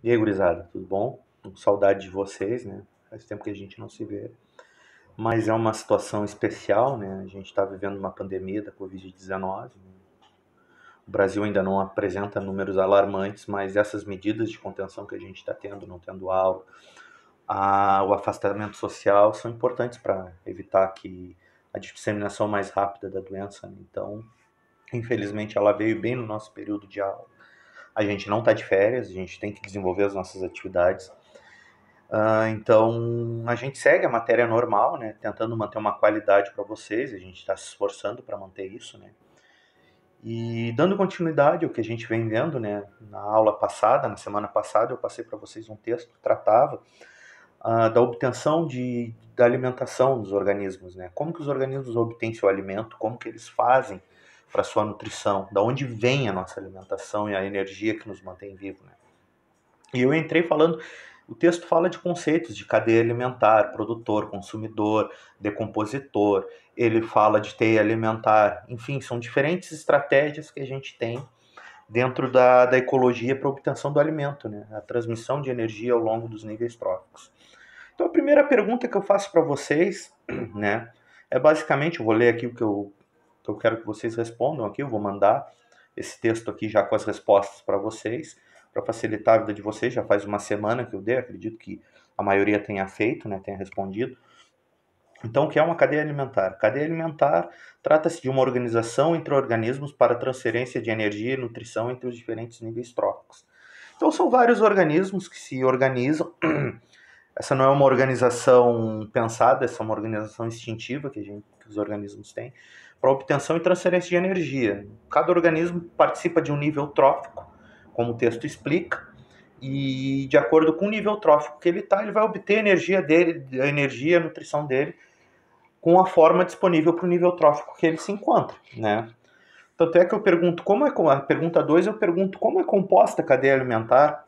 E aí, gurizada, tudo bom? Com saudade de vocês, né? Faz tempo que a gente não se vê. Mas é uma situação especial, né? A gente está vivendo uma pandemia da Covid-19. O Brasil ainda não apresenta números alarmantes, mas essas medidas de contenção que a gente está tendo, não tendo aula, o afastamento social, são importantes para evitar que a disseminação mais rápida da doença, né? Então, infelizmente, ela veio bem no nosso período de aula. A gente não está de férias, a gente tem que desenvolver as nossas atividades. Então, a gente segue a matéria normal, né? Tentando manter uma qualidade para vocês, a gente está se esforçando para manter isso, né? E dando continuidade ao que a gente vem vendo, né? Na aula passada, na semana passada, eu passei para vocês um texto que tratava da obtenção da alimentação dos organismos, né? Como que os organismos obtêm seu alimento, como que eles fazem para sua nutrição, da onde vem a nossa alimentação e a energia que nos mantém vivo, né? E eu entrei falando, o texto fala de conceitos de cadeia alimentar, produtor, consumidor, decompositor, ele fala de teia alimentar, enfim, são diferentes estratégias que a gente tem dentro da ecologia para a obtenção do alimento, né? A transmissão de energia ao longo dos níveis tróficos. Então a primeira pergunta que eu faço para vocês, né, é basicamente, eu vou ler aqui o que eu quero que vocês respondam aqui, eu vou mandar esse texto aqui já com as respostas para vocês, para facilitar a vida de vocês. Já faz uma semana que eu dei, acredito que a maioria tenha feito, né, tenha respondido. Então, o que é uma cadeia alimentar? Cadeia alimentar trata-se de uma organização entre organismos para transferência de energia e nutrição entre os diferentes níveis tróficos. Então, são vários organismos que se organizam. Essa não é uma organização pensada, essa é uma organização instintiva que os organismos têm, para obtenção e transferência de energia. Cada organismo participa de um nível trófico, como o texto explica, e de acordo com o nível trófico que ele está, ele vai obter a energia dele, a energia, a nutrição dele, com a forma disponível para o nível trófico que ele se encontra, né? Tanto é que eu pergunto a pergunta 2 eu pergunto como é composta a cadeia alimentar.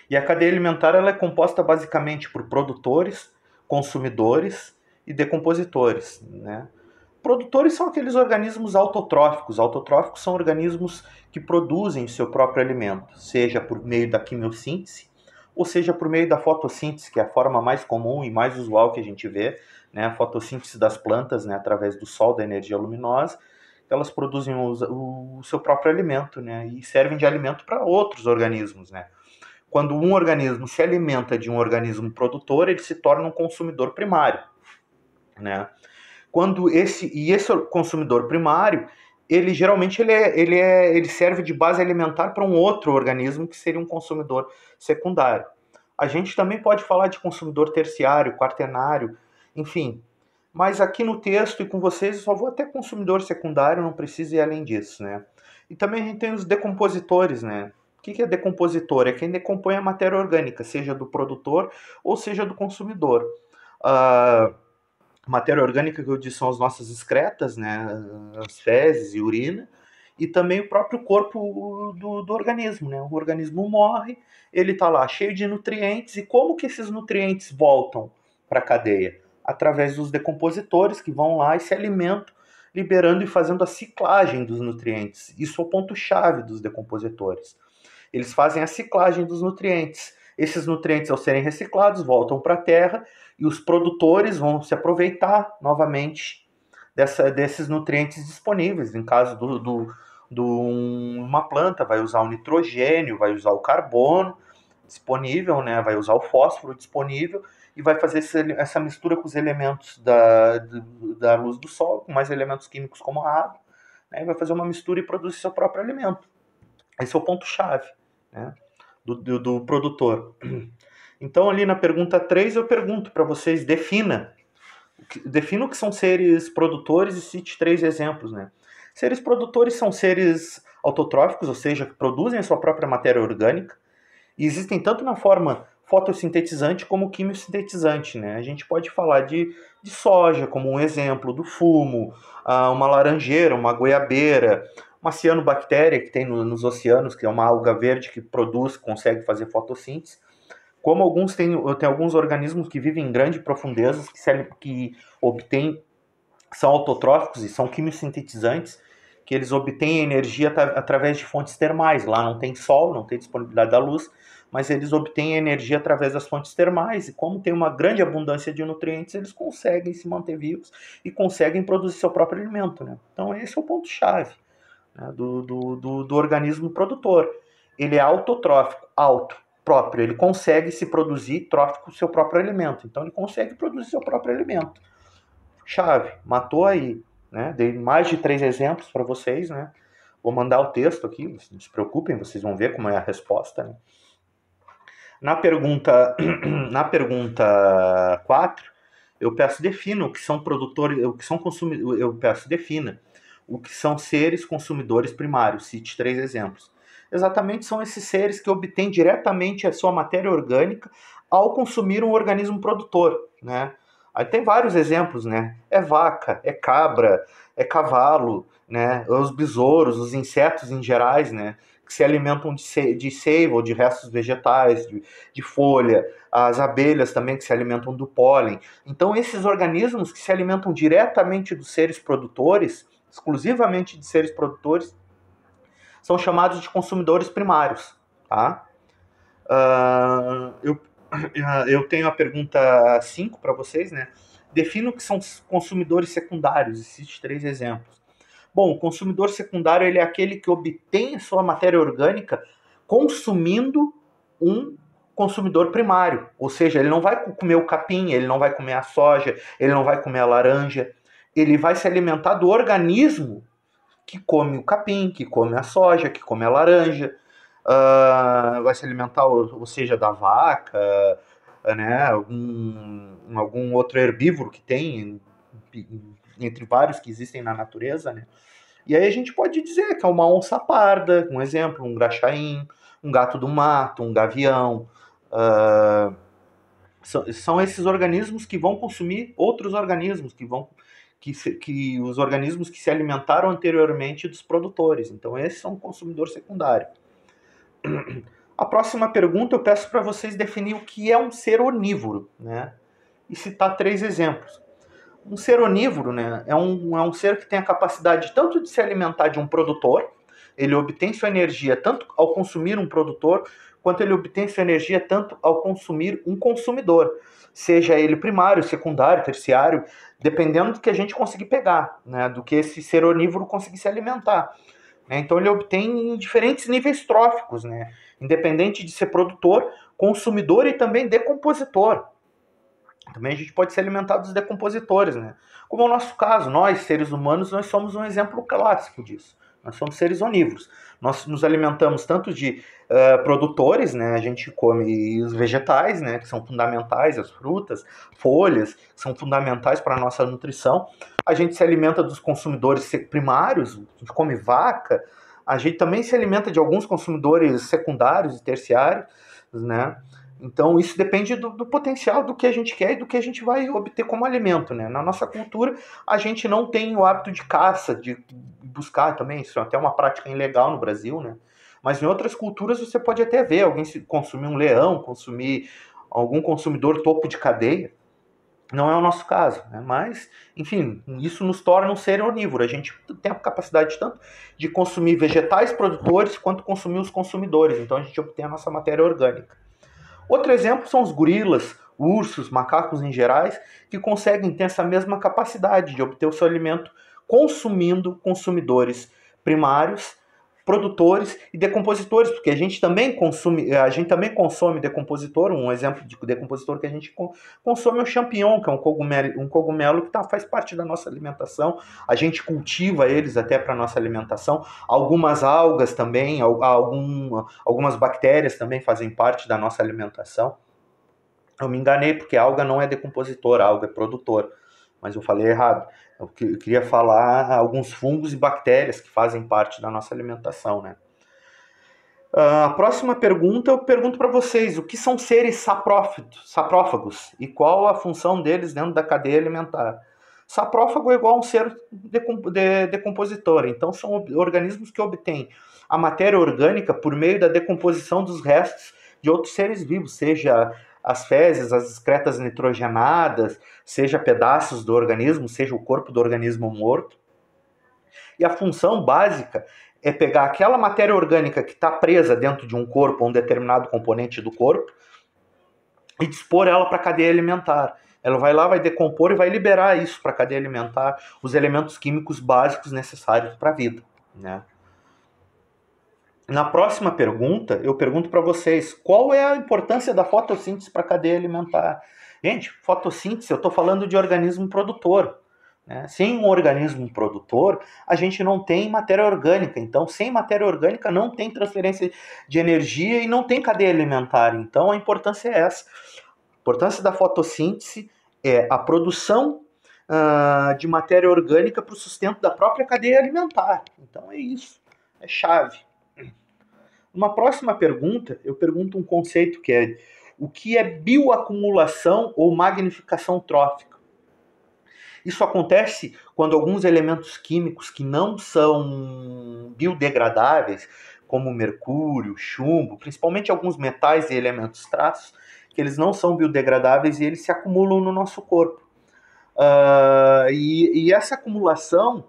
E a cadeia alimentar ela é composta basicamente por produtores, consumidores e decompositores, né? Produtores são aqueles organismos autotróficos. Autotróficos são organismos que produzem seu próprio alimento, seja por meio da quimiossíntese, ou seja por meio da fotossíntese, que é a forma mais comum e mais usual que a gente vê, né? A fotossíntese das plantas, né? Através do sol, da energia luminosa, elas produzem o seu próprio alimento, né? E servem de alimento para outros organismos, né? Quando um organismo se alimenta de um organismo produtor, ele se torna um consumidor primário, né? Esse consumidor primário, ele geralmente ele serve de base alimentar para um outro organismo que seria um consumidor secundário. A gente também pode falar de consumidor terciário, quaternário, enfim. Mas aqui no texto e com vocês eu só vou até consumidor secundário, não precisa ir além disso, né? E também a gente tem os decompositores, né? O que é decompositor? É quem decompõe a matéria orgânica, seja do produtor ou seja do consumidor. A matéria orgânica que eu disse são as nossas excretas, né? As fezes e urina, e também o próprio corpo do organismo, né? O organismo morre, ele está lá cheio de nutrientes, e como que esses nutrientes voltam para a cadeia? Através dos decompositores que vão lá e se alimentam, liberando e fazendo a ciclagem dos nutrientes. Isso é o ponto-chave dos decompositores. Eles fazem a ciclagem dos nutrientes. Esses nutrientes, ao serem reciclados, voltam para a terra e os produtores vão se aproveitar novamente desses nutrientes disponíveis. Em caso de uma planta, vai usar o nitrogênio, vai usar o carbono disponível, né? Vai usar o fósforo disponível e vai fazer essa mistura com os elementos da luz do sol, com mais elementos químicos como a água, né? E vai fazer uma mistura e produzir seu próprio alimento. Esse é o ponto-chave, né, do produtor. Então, ali na pergunta 3, eu pergunto para vocês, defina o que são seres produtores e cite 3 exemplos. Né? Seres produtores são seres autotróficos, ou seja, que produzem a sua própria matéria orgânica, e existem tanto na forma fotossintetizante como quimiosintetizante. Né? A gente pode falar de soja como um exemplo, do fumo, uma laranjeira, uma goiabeira, uma cianobactéria que tem nos oceanos, que é uma alga verde que produz, consegue fazer fotossíntese. Como tem alguns organismos que vivem em grandes profundezas, que obtêm, são autotróficos e são quimiosintetizantes, que eles obtêm energia através de fontes termais. Lá não tem sol, não tem disponibilidade da luz, mas eles obtêm energia através das fontes termais, e como tem uma grande abundância de nutrientes, eles conseguem se manter vivos e conseguem produzir seu próprio alimento, né? Então esse é o ponto-chave, né, do organismo produtor. Ele é autotrófico, próprio, ele consegue se produzir trófico seu próprio alimento, então ele consegue produzir seu próprio alimento. Chave, matou aí, né? Dei mais de 3 exemplos para vocês, né? Vou mandar o texto aqui, não se preocupem, vocês vão ver como é a resposta, né? Na pergunta 4, eu peço defina o que são produtores, o que são consumidores, eu peço defina o que são seres consumidores primários. Cite 3 exemplos. Exatamente, são esses seres que obtêm diretamente a sua matéria orgânica ao consumir um organismo produtor, né? Aí tem vários exemplos, né? É vaca, é cabra, é cavalo, né? Os besouros, os insetos em gerais, né? Que se alimentam de seiva ou de restos vegetais, de folha, as abelhas também que se alimentam do pólen. Então esses organismos que se alimentam diretamente dos seres produtores, exclusivamente de seres produtores, são chamados de consumidores primários, tá? Eu tenho a pergunta 5 para vocês, né? Defina o que são consumidores secundários. Existem 3 exemplos. Bom, o consumidor secundário ele é aquele que obtém a sua matéria orgânica consumindo um consumidor primário. Ou seja, ele não vai comer o capim, ele não vai comer a soja, ele não vai comer a laranja. Ele vai se alimentar do organismo que come o capim, que come a soja, que come a laranja. Vai se alimentar, ou seja, da vaca, né, algum outro herbívoro que tem, entre vários que existem na natureza, né? E aí a gente pode dizer que é uma onça parda, um exemplo, um graxaim, um gato do mato, um gavião. São esses organismos que vão consumir outros organismos, que os organismos que se alimentaram anteriormente dos produtores. Então esses são o consumidor secundário. A próxima pergunta eu peço para vocês definir o que é um ser onívoro, né? E citar 3 exemplos. Um ser onívoro, né, é um ser que tem a capacidade tanto de se alimentar de um produtor, ele obtém sua energia tanto ao consumir um produtor, quanto ele obtém sua energia tanto ao consumir um consumidor, seja ele primário, secundário, terciário, dependendo do que a gente conseguir pegar, né, do que esse ser onívoro conseguir se alimentar. Então ele obtém em diferentes níveis tróficos, né, independente de ser produtor, consumidor e também decompositor. Também a gente pode se alimentar dos decompositores, né? Como é o nosso caso, nós, seres humanos, nós somos um exemplo clássico disso. Nós somos seres onívoros. Nós nos alimentamos tanto de produtores, né? A gente come os vegetais, né? Que são fundamentais, as frutas, folhas, que são fundamentais para a nossa nutrição. A gente se alimenta dos consumidores primários, a gente come vaca. A gente também se alimenta de alguns consumidores secundários e terciários, né? Então, isso depende do potencial do que a gente quer e do que a gente vai obter como alimento, né? Na nossa cultura, a gente não tem o hábito de caça, de buscar também, isso é até uma prática ilegal no Brasil, né? Mas em outras culturas você pode até ver alguém consumir um leão, consumir algum consumidor topo de cadeia. Não é o nosso caso, né? Mas, enfim, isso nos torna um ser onívoro. A gente tem a capacidade tanto de consumir vegetais produtores quanto consumir os consumidores. Então a gente obtém a nossa matéria orgânica. Outro exemplo são os gorilas, ursos, macacos em gerais, que conseguem ter essa mesma capacidade de obter o seu alimento consumindo consumidores primários, produtores e decompositores, porque a gente também consome decompositor. Um exemplo de decompositor que a gente consome é o champignon, que é um cogumelo que faz parte da nossa alimentação. A gente cultiva eles até para a nossa alimentação. Algumas algas também, algumas bactérias também fazem parte da nossa alimentação. Eu me enganei, porque a alga não é decompositor, a alga é produtor, mas eu falei errado. Eu queria falar alguns fungos e bactérias que fazem parte da nossa alimentação, né? A próxima pergunta eu pergunto para vocês: o que são seres saprófagos e qual a função deles dentro da cadeia alimentar? Saprófago é igual a um ser decompositor, então são organismos que obtêm a matéria orgânica por meio da decomposição dos restos de outros seres vivos, seja as fezes, as excretas nitrogenadas, seja pedaços do organismo, seja o corpo do organismo morto. E a função básica é pegar aquela matéria orgânica que está presa dentro de um corpo, ou um determinado componente do corpo, e dispor ela para a cadeia alimentar. Ela vai lá, vai decompor e vai liberar isso para a cadeia alimentar, os elementos químicos básicos necessários para a vida, né? Na próxima pergunta, eu pergunto para vocês, qual é a importância da fotossíntese para a cadeia alimentar? Gente, fotossíntese, eu estou falando de organismo produtor, né? Sem um organismo produtor, a gente não tem matéria orgânica. Então, sem matéria orgânica, não tem transferência de energia e não tem cadeia alimentar. Então, a importância é essa. A importância da fotossíntese é a produção de matéria orgânica para o sustento da própria cadeia alimentar. Então, é isso. É chave. Uma próxima pergunta, eu pergunto um conceito que é: o que é bioacumulação ou magnificação trófica? Isso acontece quando alguns elementos químicos que não são biodegradáveis, como mercúrio, chumbo, principalmente alguns metais e elementos traços, que eles não são biodegradáveis e eles se acumulam no nosso corpo. E essa acumulação,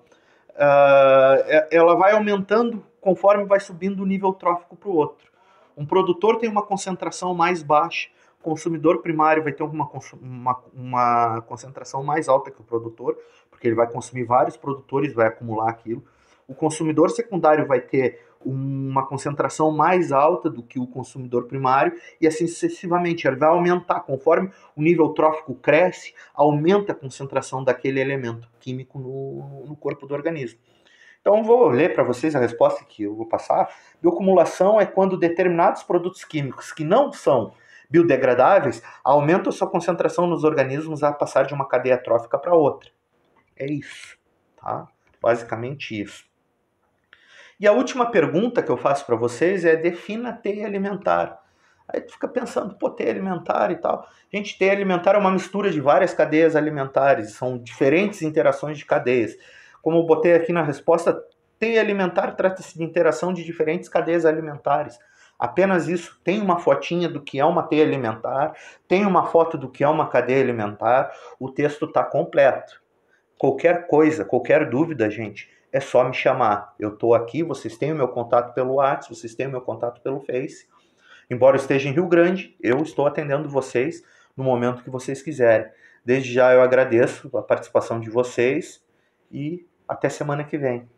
ela vai aumentando conforme vai subindo o nível trófico para o outro. Um produtor tem uma concentração mais baixa, o consumidor primário vai ter uma concentração mais alta que o produtor, porque ele vai consumir vários produtores, vai acumular aquilo. O consumidor secundário vai ter uma concentração mais alta do que o consumidor primário, e assim sucessivamente. Ele vai aumentar, conforme o nível trófico cresce, aumenta a concentração daquele elemento químico no corpo do organismo. Então, eu vou ler para vocês a resposta que eu vou passar. Bioacumulação é quando determinados produtos químicos que não são biodegradáveis aumentam sua concentração nos organismos a passar de uma cadeia trófica para outra. É isso, tá? Basicamente isso. E a última pergunta que eu faço para vocês é: defina teia alimentar. Aí tu fica pensando, pô, teia alimentar e tal. Gente, teia alimentar é uma mistura de várias cadeias alimentares, são diferentes interações de cadeias. Como eu botei aqui na resposta, teia alimentar trata-se de interação de diferentes cadeias alimentares. Apenas isso. Tem uma fotinha do que é uma teia alimentar, tem uma foto do que é uma cadeia alimentar, o texto está completo. Qualquer coisa, qualquer dúvida, gente, é só me chamar. Eu estou aqui, vocês têm o meu contato pelo WhatsApp, vocês têm o meu contato pelo Face. Embora eu esteja em Rio Grande, eu estou atendendo vocês no momento que vocês quiserem. Desde já eu agradeço a participação de vocês e até semana que vem.